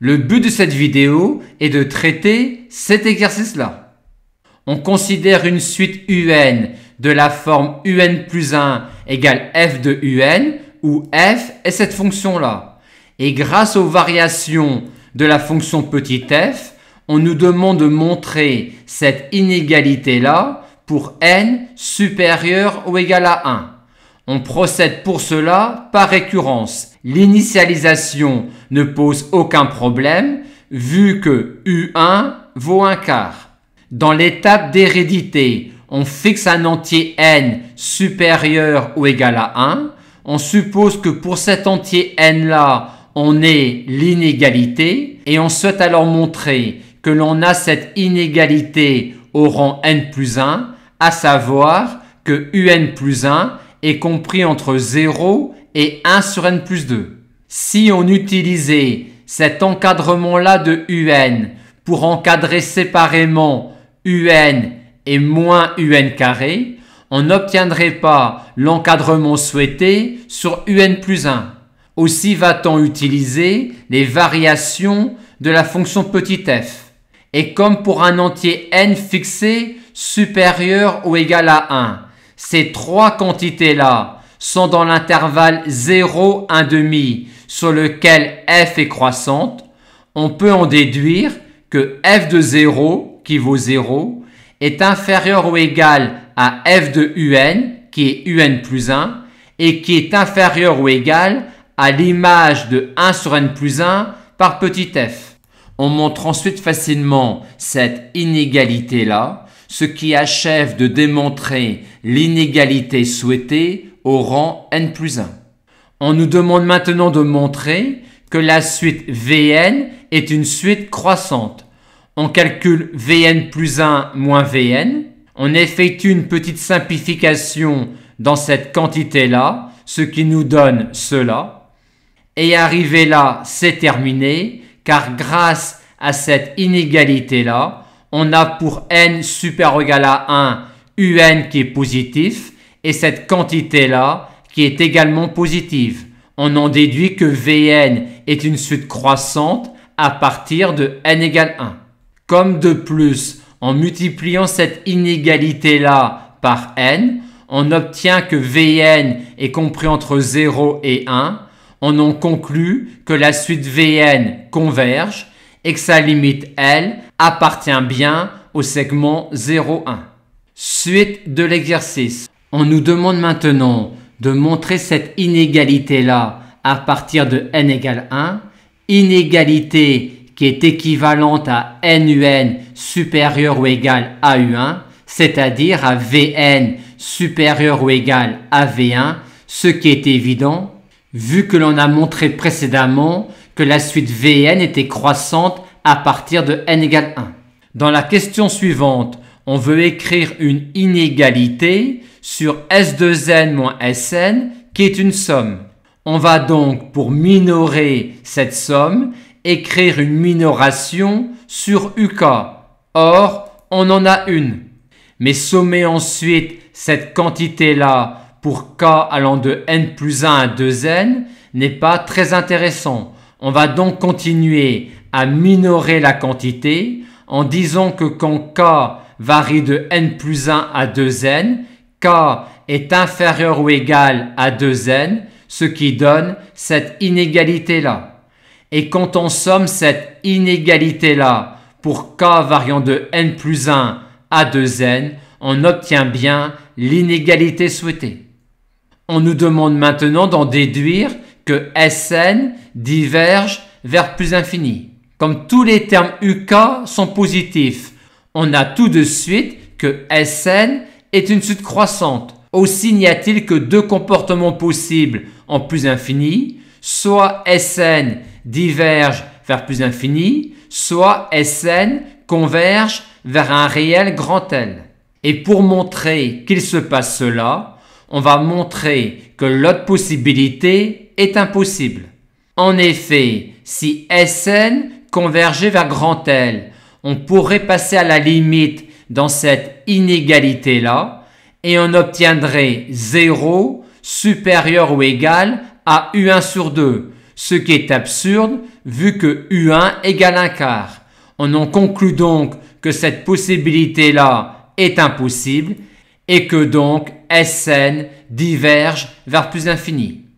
Le but de cette vidéo est de traiter cet exercice-là. On considère une suite UN de la forme UN plus 1 égale f de UN, où f est cette fonction-là. Et grâce aux variations de la fonction petit f, on nous demande de montrer cette inégalité-là pour n supérieur ou égal à 1. On procède pour cela par récurrence. L'initialisation ne pose aucun problème vu que U1 vaut un quart. Dans l'étape d'hérédité, on fixe un entier n supérieur ou égal à 1. On suppose que pour cet entier n-là, on ait l'inégalité et on souhaite alors montrer que l'on a cette inégalité au rang n plus 1, à savoir que un plus 1 est compris entre 0 et 1 sur n plus 2. Si on utilisait cet encadrement-là de un pour encadrer séparément un et moins un carré, on n'obtiendrait pas l'encadrement souhaité sur un plus 1. Aussi va-t-on utiliser les variations de la fonction petit f. Et comme pour un entier n fixé supérieur ou égal à 1, ces trois quantités-là sont dans l'intervalle 0, 1/2 sur lequel f est croissante, on peut en déduire que f de 0, qui vaut 0, est inférieur ou égal à f de un, qui est un plus 1, et qui est inférieur ou égal à l'image de 1 sur n plus 1 par petit f. On montre ensuite facilement cette inégalité-là, ce qui achève de démontrer l'inégalité souhaitée au rang n plus 1. On nous demande maintenant de montrer que la suite Vn est une suite croissante. On calcule Vn plus 1 moins Vn. On effectue une petite simplification dans cette quantité-là, ce qui nous donne cela. Et arrivé là, c'est terminé, car grâce à cette inégalité-là, on a pour n supérieur ou égal à 1, un qui est positif, et cette quantité-là qui est également positive. On en déduit que Vn est une suite croissante à partir de n égale 1. Comme de plus, en multipliant cette inégalité-là par n, on obtient que Vn est compris entre 0 et 1. On en conclut que la suite Vn converge et que sa limite, elle, appartient bien au segment 0, 1. Suite de l'exercice. On nous demande maintenant de montrer cette inégalité-là à partir de n égale 1, inégalité qui est équivalente à NUN supérieur ou égal à U1, c'est-à-dire à Vn supérieur ou égal à V1, ce qui est évident, vu que l'on a montré précédemment que la suite Vn était croissante à partir de n égale 1. Dans la question suivante, on veut écrire une inégalité sur S2n moins Sn qui est une somme. On va donc, pour minorer cette somme, écrire une minoration sur UK. Or, on en a une. Mais sommer ensuite cette quantité-là pour k allant de n plus 1 à 2n n'est pas très intéressant. On va donc continuer à minorer la quantité en disant que quand k varie de n plus 1 à 2n, k est inférieur ou égal à 2n, ce qui donne cette inégalité-là. Et quand on somme cette inégalité-là pour k variant de n plus 1 à 2n, on obtient bien l'inégalité souhaitée. On nous demande maintenant d'en déduire que Sn diverge vers plus infini. Comme tous les termes UK sont positifs, on a tout de suite que Sn est une suite croissante. Aussi n'y a-t-il que deux comportements possibles en plus infini, soit Sn diverge vers plus infini, soit Sn converge vers un réel grand L. Et pour montrer qu'il se passe cela, on va montrer que l'autre possibilité est impossible. En effet, si Sn convergeait vers grand L, on pourrait passer à la limite dans cette inégalité-là et on obtiendrait 0 supérieur ou égal à U1 sur 2, ce qui est absurde vu que U1 égale un quart. On en conclut donc que cette possibilité-là est impossible et que donc Sn diverge vers plus l'infini.